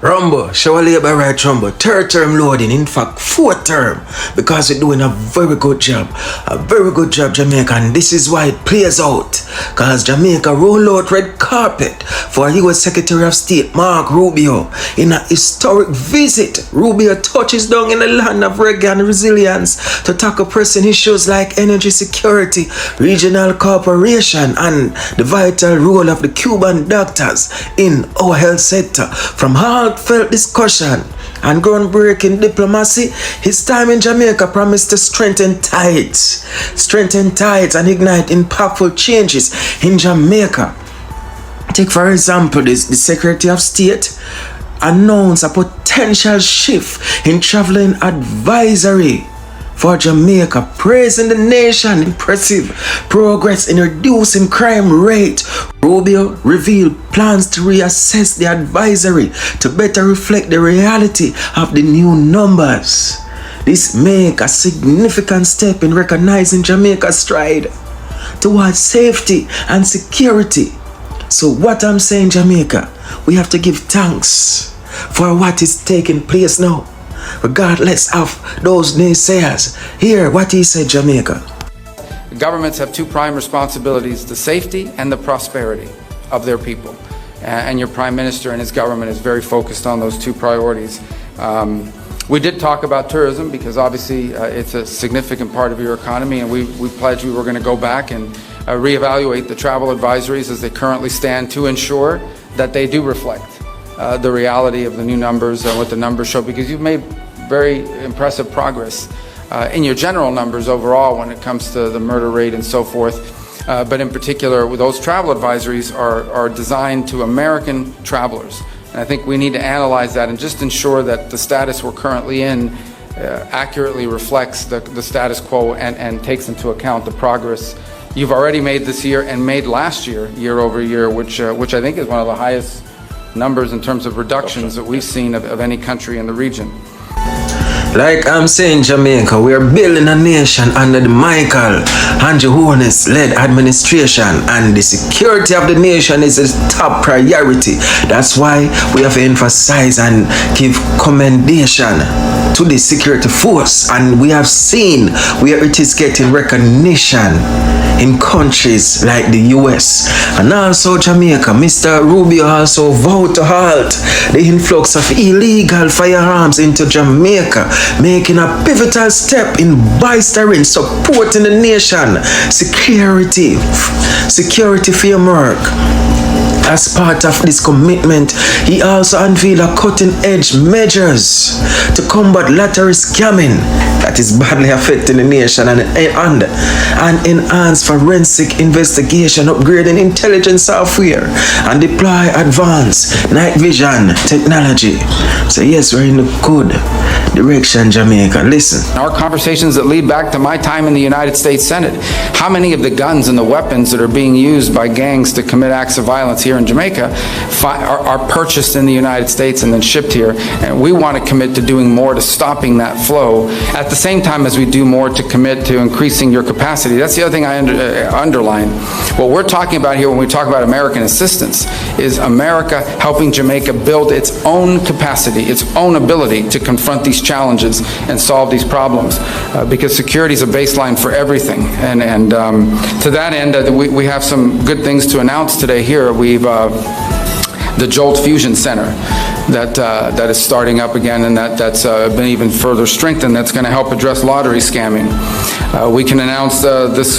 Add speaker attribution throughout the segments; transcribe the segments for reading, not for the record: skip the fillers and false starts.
Speaker 1: Rumble, show a labor right Rumble. Third term loading, in fact, fourth term. Because we're doing a very good job. A very good job, Jamaica. And this is why it plays out. Because Jamaica roll out red carpet for US Secretary of State Mark Rubio. In a historic visit, Rubio touches down in the land of reggae and resilience to tackle pressing issues like energy security, regional cooperation, and the vital role of the Cuban doctors in our health sector. From heartfelt discussion and groundbreaking diplomacy, his time in Jamaica promised to strengthen ties and ignite impactful changes in Jamaica. Take for example the Secretary of State announced a potential shift in traveling advisory for Jamaica, praising the nation impressive progress in reducing crime rate. Rubio revealed plans to reassess the advisory to better reflect the reality of the new numbers. This makes a significant step in recognizing Jamaica's stride towards safety and security. So what I'm saying, Jamaica, we have to give thanks for what is taking place now, regardless of those naysayers. Hear what he said, Jamaica.
Speaker 2: Governments have two prime responsibilities: the safety and the prosperity of their people. And your Prime Minister and his government is very focused on those two priorities. We did talk about tourism because obviously it's a significant part of your economy, and we pledged we were going to go back and reevaluate the travel advisories as they currently stand to ensure that they do reflect the reality of the new numbers and what the numbers show, because you've made very impressive progress in your general numbers overall when it comes to the murder rate and so forth. But in particular, those travel advisories are designed to American travelers. And I think we need to analyze that and just ensure that the status we're currently in accurately reflects the status quo and takes into account the progress you've already made this year and made last year, year over year, which I think is one of the highest numbers in terms of reductions that we've seen of any country in the region.
Speaker 1: Like I'm saying, Jamaica, we are building a nation under the Michael and Johannes-led administration, and the security of the nation is a top priority. That's why we have to emphasize and give commendation to the security force, and we have seen where it is getting recognition in countries like the US and also Jamaica. Mr. Rubio also vowed to halt the influx of illegal firearms into Jamaica, making a pivotal step in bolstering, supporting the nation security framework. As part of this commitment, he also unveiled a cutting-edge measures to combat lottery scamming that is badly affecting the nation and enhance forensic investigation, upgrading intelligence software, and deploy advanced night vision technology. So yes, we're in the good direction, Jamaica. Listen.
Speaker 2: Our conversations that lead back to my time in the United States Senate. How many of the guns and the weapons that are being used by gangs to commit acts of violence here in Jamaica are purchased in the United States and then shipped here? And we want to commit to doing more to stopping that flow at the same time as we do more to commit to increasing your capacity. That's the other thing I underline. What we're talking about here when we talk about American assistance is America helping Jamaica build its own capacity, its own ability to confront these challenges and solve these problems, because security is a baseline for everything. And to that end, we have some good things to announce today here. We've the Jolt Fusion Center that is starting up again, and that's been even further strengthened. That's going to help address lottery scamming. We can announce this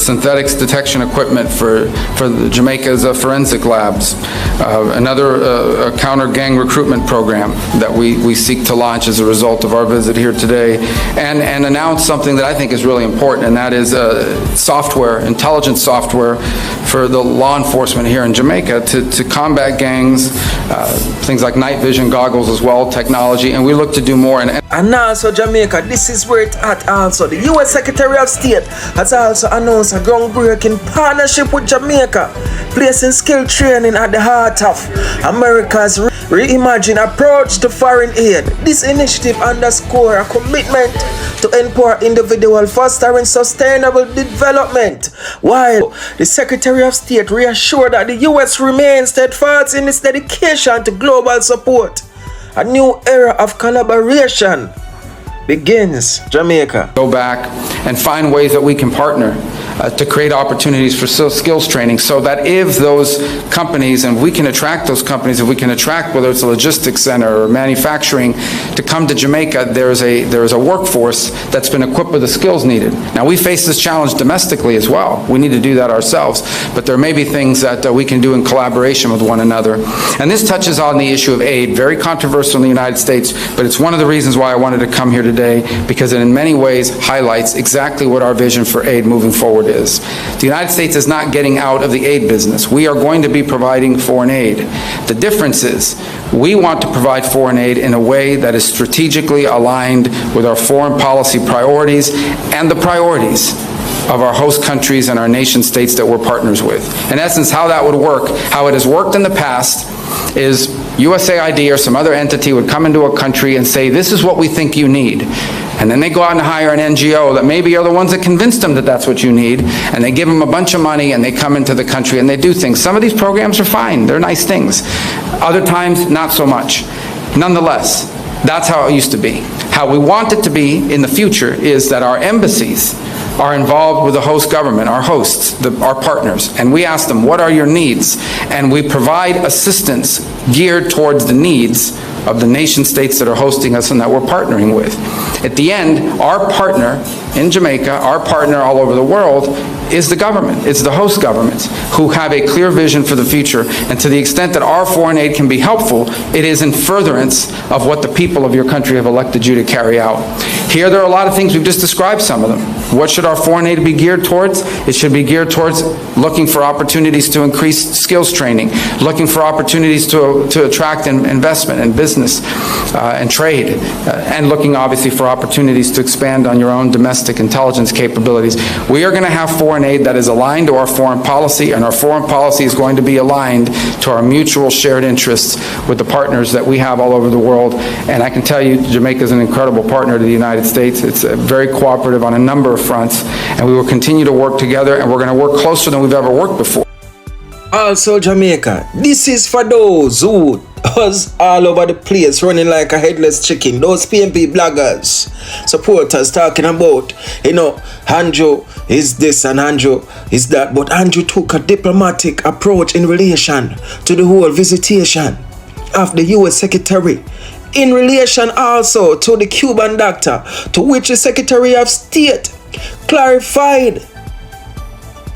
Speaker 2: synthetics detection equipment for Jamaica's forensic labs. Another counter-gang recruitment program that we seek to launch as a result of our visit here today, and announce something that I think is really important, and that is software, intelligence software for the law enforcement here in Jamaica to combat gangs, things like night vision goggles as well, technology, and we look to do more.
Speaker 1: And also Jamaica, this is where it's at also. The US Secretary of State has also announced a groundbreaking partnership with Jamaica, placing skill training at the heart of America's Reimagine approach to foreign aid. This initiative underscores a commitment to empower individuals, fostering sustainable development, while the Secretary of State reassured that the U.S. remains steadfast in its dedication to global support. A new era of collaboration begins. Jamaica.
Speaker 2: Go back and find ways that we can partner to create opportunities for skills training, so that if those companies, and we can attract those companies, if we can attract, whether it's a logistics center or manufacturing, to come to Jamaica, there is a workforce that's been equipped with the skills needed. Now, we face this challenge domestically as well. We need to do that ourselves, but there may be things that we can do in collaboration with one another. And this touches on the issue of aid, very controversial in the United States, but it's one of the reasons why I wanted to come here today, because it in many ways highlights exactly what our vision for aid moving forward is. The United States is not getting out of the aid business. We are going to be providing foreign aid. The difference is we want to provide foreign aid in a way that is strategically aligned with our foreign policy priorities and the priorities of our host countries and our nation states that we're partners with. In essence, how that would work, how it has worked in the past, is USAID or some other entity would come into a country and say, this is what we think you need. And then they go out and hire an NGO that maybe are the ones that convinced them that that's what you need, and they give them a bunch of money and they come into the country and they do things. Some of these programs are fine, they're nice things. Other times, not so much. Nonetheless, that's how it used to be. How we want it to be in the future is that our embassies are involved with the host government, our hosts, our partners, and we ask them, what are your needs? And we provide assistance geared towards the needs of the nation states that are hosting us and that we're partnering with. At the end, our partner in Jamaica, our partner all over the world, is the government. It's the host governments who have a clear vision for the future, and to the extent that our foreign aid can be helpful, it is in furtherance of what the people of your country have elected you to carry out. Here there are a lot of things, we've just described some of them. What should our foreign aid be geared towards? It should be geared towards looking for opportunities to increase skills training, looking for opportunities to attract investment and business and trade, and looking obviously for opportunities to expand on your own domestic intelligence capabilities. We are going to have foreign aid that is aligned to our foreign policy, and our foreign policy is going to be aligned to our mutual shared interests with the partners that we have all over the world. And I can tell you, Jamaica is an incredible partner to the United States. It's very cooperative on a number of fronts, and we will continue to work together, and we're going to work closer than we've ever worked before.
Speaker 1: Also, Jamaica, this is for those who was all over the place running like a headless chicken. Those PMP bloggers, supporters talking about, Andrew is this and Andrew is that. But Andrew took a diplomatic approach in relation to the whole visitation of the U.S. Secretary, in relation also to the Cuban doctor, to which the Secretary of State clarified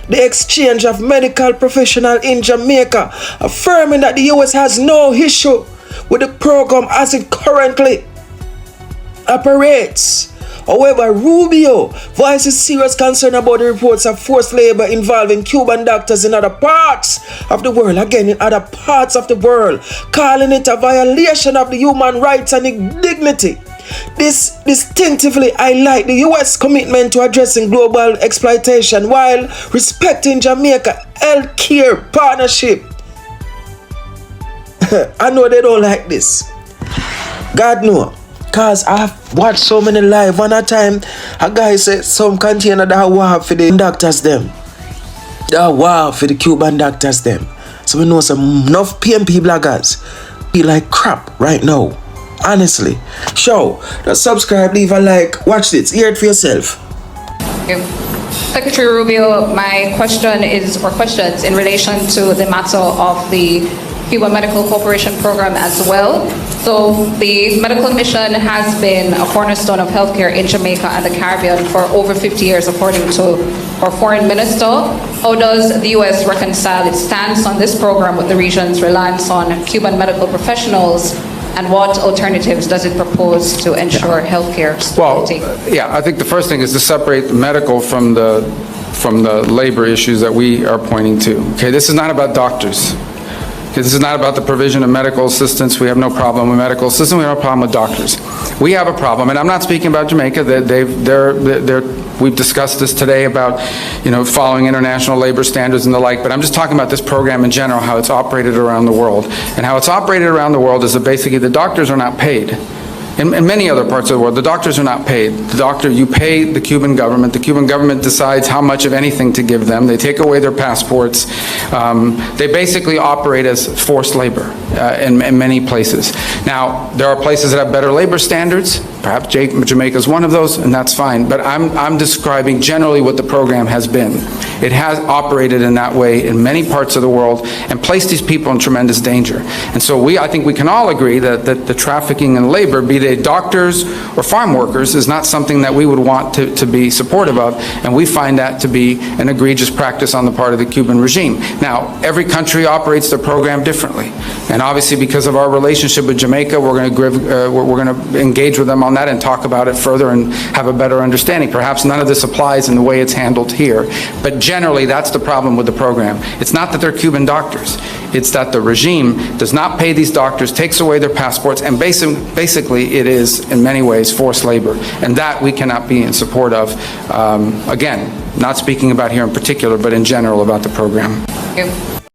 Speaker 1: the exchange of medical professionals in Jamaica, affirming that the U.S. has no issue with the program as it currently operates. However, Rubio voices serious concern about the reports of forced labor involving Cuban doctors in other parts of the world, again in other parts of the world, calling it a violation of the human rights and dignity. This distinctively highlights the U.S. commitment to addressing global exploitation while respecting Jamaica healthcare partnership. I know they don't like this. God knows. Because I've watched so many live. One at a time, a guy said some container that war for the doctors them. That war for the Cuban doctors them. So we know some enough PMP bloggers be like crap right now. Honestly. So, just subscribe, leave a like, watch this, hear it for yourself.
Speaker 3: Secretary Rubio, my question is, or questions in relation to the matter of the Cuban Medical Corporation program as well. So the medical mission has been a cornerstone of healthcare in Jamaica and the Caribbean for over 50 years, according to our foreign minister. How does the U.S. reconcile its stance on this program with the region's reliance on Cuban medical professionals, and what alternatives does it propose to ensure healthcare stability?
Speaker 2: Well, yeah, I think the first thing is to separate medical from the labor issues that we are pointing to. Okay, this is not about doctors. because this is not about the provision of medical assistance. We have no problem with medical assistance. We have no problem with doctors. We have a problem, and I'm not speaking about Jamaica. We've discussed this today about, following international labor standards and the like, but I'm just talking about this program in general, how it's operated around the world. And how it's operated around the world is that basically the doctors are not paid. In many other parts of the world, the doctors are not paid. You pay the Cuban government. The Cuban government decides how much of anything to give them. They take away their passports. They basically operate as forced labor in many places. Now, there are places that have better labor standards. Perhaps Jamaica is one of those, and that's fine. But I'm describing generally what the program has been. It has operated in that way in many parts of the world and placed these people in tremendous danger. And so I think we can all agree that the trafficking in labor, be they doctors or farm workers, is not something that we would want to be supportive of, and we find that to be an egregious practice on the part of the Cuban regime. Now, every country operates their program differently, and obviously because of our relationship with Jamaica, we're going to engage with them on that and talk about it further and have a better understanding. Perhaps none of this applies in the way it's handled here, but generally that's the problem with the program. It's not that they're Cuban doctors. It's that the regime does not pay these doctors, takes away their passports, and basically it is, in many ways, forced labor. And that we cannot be in support of. Again, not speaking about here in particular, but in general about the program.
Speaker 3: Thank you.